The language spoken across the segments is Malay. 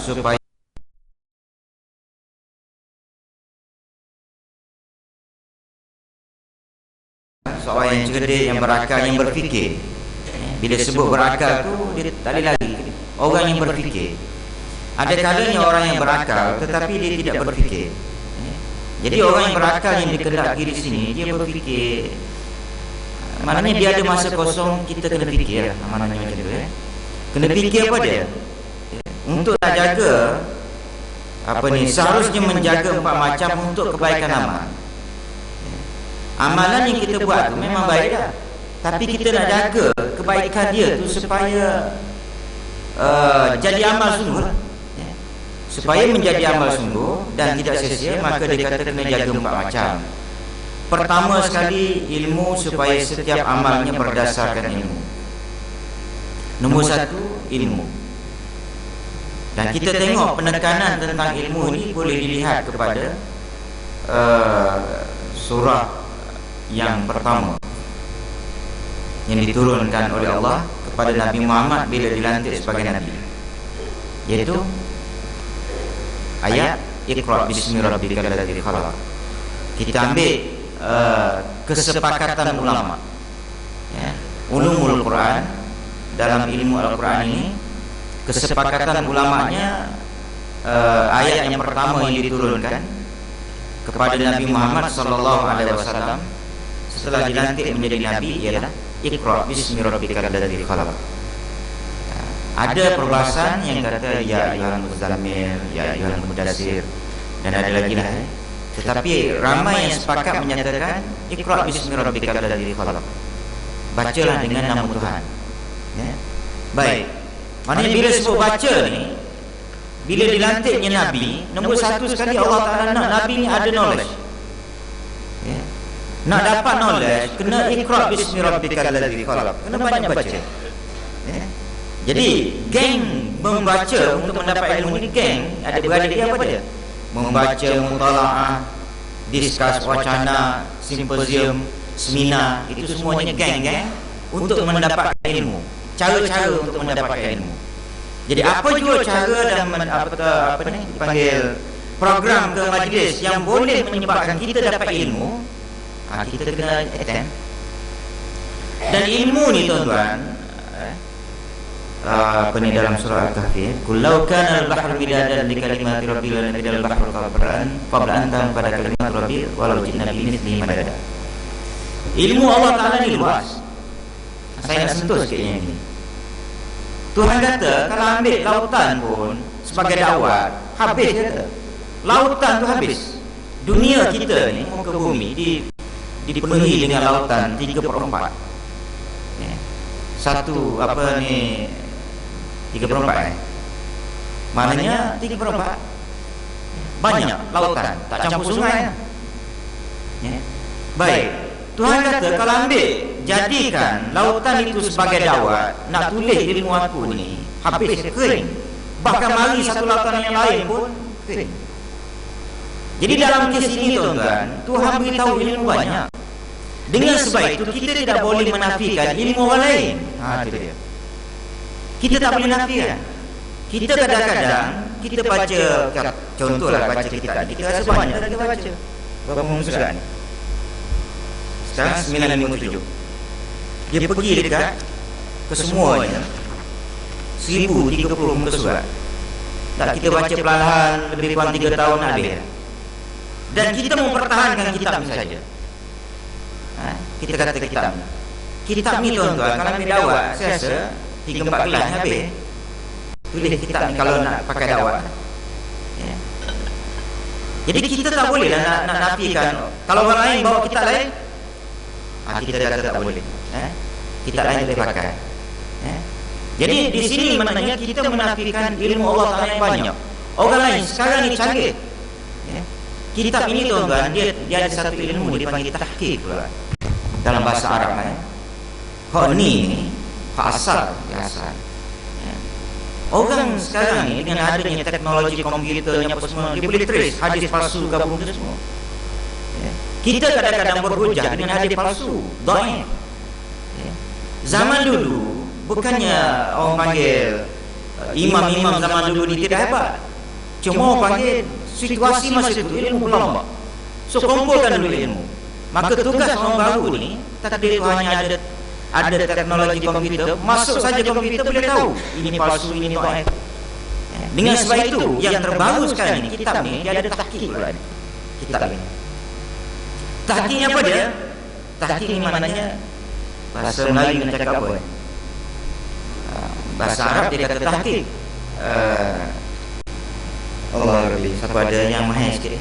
supaya seorang yang cerdik, yang berakal, yang berfikir. Bila sebut berakal tu dia tak ada lagi orang yang berfikir. Ada kalanya orang yang berakal tetapi dia tidak berfikir. Jadi orang yang berakal yang dikendaki di sini, dia berfikir. Maknanya dia ada masa kosong, kita kena fikir. Maknanya macam tu kena fikir apa dia? Untuk nak jaga seharusnya menjaga 4 macam untuk kebaikan amal. Amalan yang kita buat tu memang baik dah, tapi kita nak jaga kebaikan dia tu supaya jadi amal sungguh. Supaya menjadi amal sungguh dan tidak sia-sia, maka dia kata kena jaga 4 macam. Pertama sekali, ilmu, supaya setiap amalnya berdasarkan ilmu. Nombor 1, ilmu. Dan kita tengok penekanan tentang ilmu ini boleh dilihat kepada surah yang pertama yang diturunkan oleh Allah kepada Nabi Muhammad bila dilantik sebagai Nabi, iaitu ayat Iqra bismi rabbikal ladzi khalaq. Kita ambil kesepakatan ulama, ulumul Quran. Dalam ilmu Al-Quran ini kesepakatan ulamanya, ayat yang pertama yang diturunkan kepada Nabi Muhammad SAW setelah dilantik menjadi Nabi ialah Iqra bismi rabbikal ladzi khalaq. Ada perbahasan yang kata ya ayyuhal muzammil, ya ayyuhal mudassir, dan ada lagi lah. Tetapi ramai yang sepakat menyatakan Iqra bismi rabbikal ladzi khalaq. Bacalah dengan nama Tuhan. Baik. Maknanya bila sebut baca ni, bila dilantiknya Nabi, nombor 1 sekali Allah Ta'ala nak Nabi ni ada knowledge. Nak dapat knowledge, kena Iqra bismi rabbikal ladzi khalaq. Kena banyak baca. Jadi geng membaca untuk mendapat ilmu ni, geng ada beradik dia apa dia? Membaca, mutalaah, diskus, wacana, simposium, seminar, itu semuanya geng untuk mendapatkan ilmu. Cara-cara untuk mendapatkan ilmu. Jadi apa jua cara dan dipanggil program ke majlis yang boleh menyebabkan kita dapat ilmu, kita kena attend. Dan ilmu ni tuan-tuan, dalam surah Al-Kahfi, kullau kana al-bahru midadan li kalimati rabbil lanafidal bahru qabla an tanfada kalimat rabbi walau ji'na bimithlihi madada. Ilmu Allah Ta'ala ni luas. Saya nak sentuh sikit yang ini. Tuhan kata kalau ambil lautan pun sebagai dakwah, habis kata. Lautan tu habis. Dunia kita ni, muka bumi dipenuhi dengan lautan 3/4. Satu 3/4 maknanya 3/4 banyak lautan, tak campur sungai. Baik, Tuhan kata kalau ambil, jadikan lautan itu sebagai dakwah, nak tulis ilmu aku ni, habis kering. Bahkan mari satu lautan yang lain pun kering. Jadi dalam kes ini tuan-tuan, Tuhan beritahu ilmu banyak. Dengan sebab itu kita tidak boleh menafikan ilmu orang lain. Itu dia. Kita tak boleh nafikan. Kita kadang-kadang kita baca, contohlah baca kitab, kita rasa banyak dah kita baca. Berapa muka surat ni? Sekarang 957. Dia pergi dekat kesemuanya 1030 muka surat. Tak, kita baca perlahan, lebih kurang 3 tahun habis. Dan kita mempertahankan kitab ni saja. Kita kata kitab ni tuan-tuan, kalau ambil dakwah, saya rasa 3-4 kelas habis. Tulis kitab ni kalau nak pakai dakwah. Jadi kita tak boleh lah nak nafikan. Kalau orang lain bawa kitab lain, kita kata tak boleh. Kitab lain boleh pakai. Jadi di sini maknanya kita menafikan ilmu Allah Ta'ala yang banyak. Orang lain sekarang ni canggih. Kitab ini tuan-tuan, dia ada satu ilmu dipanggil tahqiq pula dalam bahasa Arab. Hak ni hak asal, asal. Orang sekarang ni dengan adanya teknologi komputernya apa semua, dia boleh trace hadis palsu gabung tu semua. Kita kadang-kadang berhujah dengan hadis palsu, dhaif. Zaman dulu bukannya orang panggil imam-imam zaman dulu ni tidak hebat. Cuma panggil situasi masa itu ilmu berlambak. So kumpulkan dulu ilmu. Maka tugas orang baru ni takdir itu hanya ada teknologi komputer, masuk saja komputer boleh tahu ini palsu, ini dhaif. Dengan sebab itu yang terbaru sekarang ni kitab ni dia ada tahqiq pula ni. Kitab ni. Tahqiqnya apa dia? Tahqiq ni maknanya bahasa Melayu nak cakap apa? Bahasa Arab dia kata tahqiq. Allah Rabbi, siapa ada yang mahir sikit.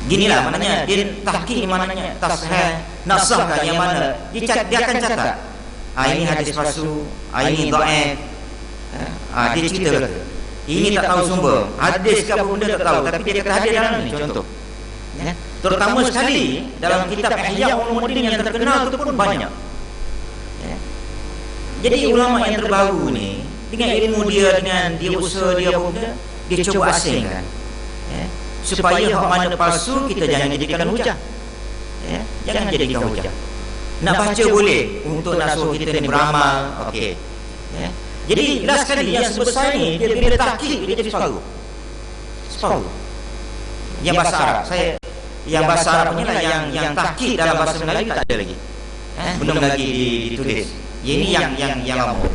Ginilah maknanya, dia tahqiq maknanya tasheh, nasahkan yang mana dia akan catat. Ini hadis palsu, ini dhaif. Dia cerita kata, ini tak tahu sumber, hadis ke apa benda tak tahu, tapi dia kata hadis dalam ni contoh. Ya. Terutama sekali dalam kitab Ihya Ulumuddin yang terkenal itu pun banyak. Ya. Jadi ulama yang terbaru ni dengan ilmu dia, dengan dia usaha dia apa benda, dia cuba asingkan. Ya. Supaya hak mana palsu kita jangan jadikan hujah. Ya. Jangan jadikan hujah. Nak baca boleh, untuk nak suruh kita ni beramal, okey. Ya. Jadi last sekali yang sebesar ni dia bila tahqiq dia jadi separuh. Yang bahasa Arab yang bahasa Arab ni lah yang tahqiq dalam bahasa Melayu tak ada lagi. Belum lagi ditulis. Ini yang lama.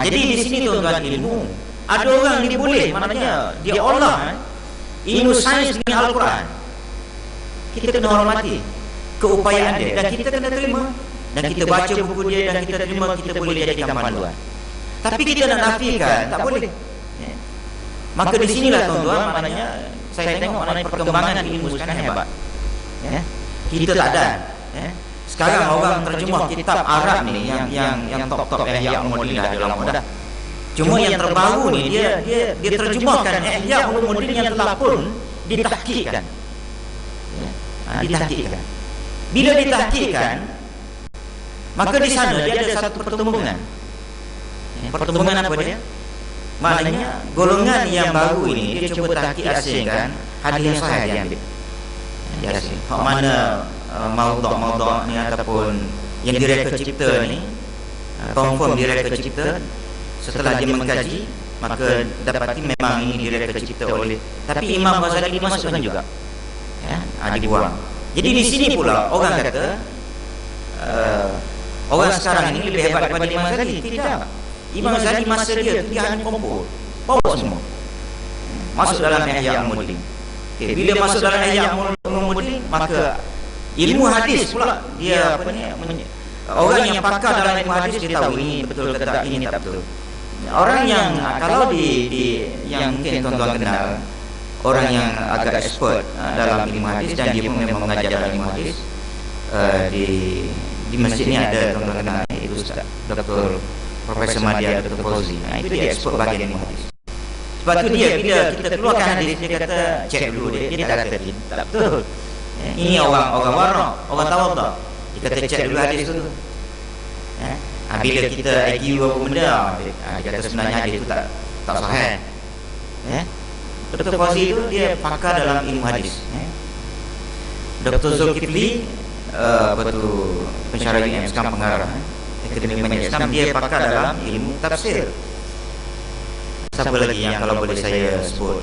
Jadi di sini tuan-tuan ilmu, ada orang dia boleh, maknanya dia olah ilmu sains dengan Al-Quran. Kita kena hormati keupayaan dia dan kita kena terima. Dan kita baca buku dia dan kita terima, kita boleh jadikan panduan. Tapi kita nak nafikan, tak boleh. Maka di sinilah tuan-tuan, maknanya saya tengok maknanya perkembangan ilmu sekarang hebat. Kita tak ada. Sekarang orang terjemah kitab Arab ni yang top-top Ihya Ulumuddin dah dalam dah. Cuma yang terbaru ni dia terjemahkan Ihya Ulumuddin yang telah pun ditahqiqkan. Ditahqiqkan. Bila ditahqiqkan, maka di sana dia ada satu pertembungan. Pertembungan apa dia? Maknanya golongan yang baru ini dia cuba tahqiq asingkan hadis yang sahih dia ambil. Dia asing. Hak mana maudhu' ni ataupun yang direka cipta ni, confirm direka cipta, setelah dia mengkaji maka dapati memang ini direka cipta oleh, tapi Imam Ghazali dimasukkan juga. Dibuang. Jadi di sini pula orang kata orang sekarang ini lebih hebat daripada Imam Ghazali. Tidak. Imam Ghazali masa dia hanya kumpul, bawa semua masuk dalam Ihya Ulumuddin. Bila masuk dalam Ihya Ulumuddin, maka ilmu hadis pula dia orang yang pakar dalam ilmu hadis dia tahu ini betul ke tak, ini tak betul. Orang yang kalau yang mungkin tuan-tuan kenal, orang yang agak expert dalam ilmu hadis dan dia pun memang mengajar dalam ilmu hadis, di masjid ni ada tuan-tuan kenal, itu Ustaz Dr. Profesor Madya Dr. Fauzi. Itu dia expert bahagian ilmu hadis. Sebab tu dia bila kita keluarkan hadis, dia kata cek dulu, dia tak kata tak betul. Ini orang warak, orang tawaduk. Dia kata cek dulu hadis tu. Bila kita IQ apa benda, dia kata sebenarnya hadis tu tak sahih. Dr. Fauzi itu dia pakar dalam ilmu hadis. Dr. Zulkifli pensyarah UM sekarang pengarah Akademi Majlis Islam, dia pakar dalam ilmu tafsir. Siapa lagi yang kalau boleh saya sebut?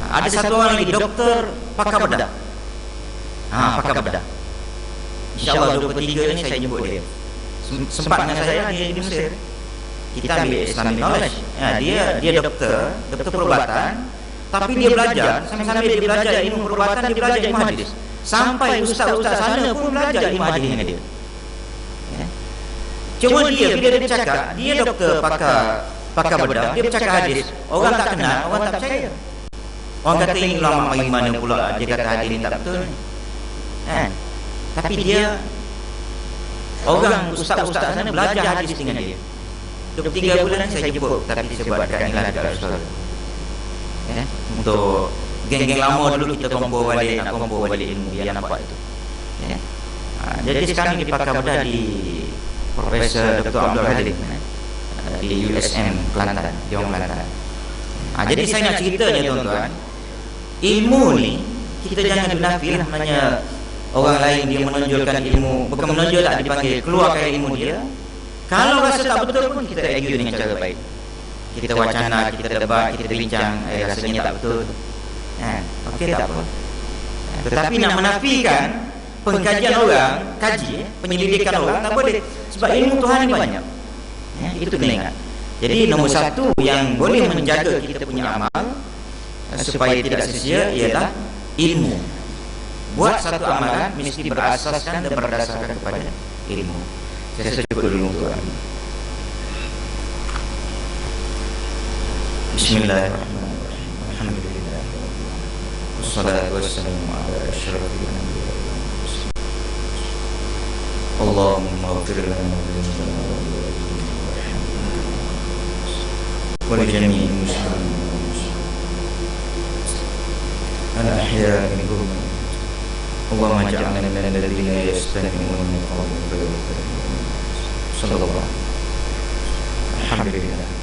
Ada satu orang lagi, Doktor Pakar Bedah. Pakar Bedah. InsyaAllah 23 ni saya jemput dia. Sempat dengan saya di Mesir. Kita ambil Islamic knowledge. Dia doktor perubatan, tapi dia belajar sambil dia belajar ilmu perubatan, dia belajar ilmu hadis. Sampai ustaz-ustaz sana pun belajar ilmu hadis dengan dia. Cuma dia bila dia bercakap, dia doktor pakar bedah, dia bercakap hadis, orang tak kenal, orang tak percaya. Orang kata ini ulama mari mana pula dia kata hadis ni tak betul. Tapi dia orang ustaz-ustaz sana belajar hadis dengan dia. 23 bulan saya jemput, tapi saya buat kat Nilan dekat Australia. Untuk geng-geng lama dulu kita kumpul balik, nak kumpul balik ilmu yang nampak itu. Jadi sekarang di pakar bedah di Profesor Dr. Abdul Halim di USM Kelantan, di Orang Kelantan. Jadi saya nak ceritanya tuan-tuan, ilmu ni kita jangan menafikan hanya orang lain dia menonjolkan ilmu, bukan menonjol tak, dipanggil keluarkan ilmu dia. Kalau rasa tak betul pun kita argue dengan cara baik. Kita wacana, kita debat, kita bincang, rasanya tak betul. Okey, tak apa. Tetapi nak menafikan pengkajian orang, penyelidikan orang tak boleh, sebab ilmu Tuhan ni banyak. Itu kena ingat. Jadi nombor satu yang boleh menjaga kita punya amal supaya tidak sia-sia ialah ilmu. Buat satu amalan mesti berasaskan dan berdasarkan kepada ilmu. Saya cukup dulu untuk Bismillahirrahmanirrahim. Alhamdulillah. Wassalatu wassalamu ala asyrafil anbiya'i wal mursalin. Allahumma ighfir lana wa li jami'il muslimin al-ahya'i minhum. Allahumma ij'alna minal ladzina yastami'una al-qawla fayattabi'una ahsana. Sallallahu alaihi wasallam. Alhamdulillah.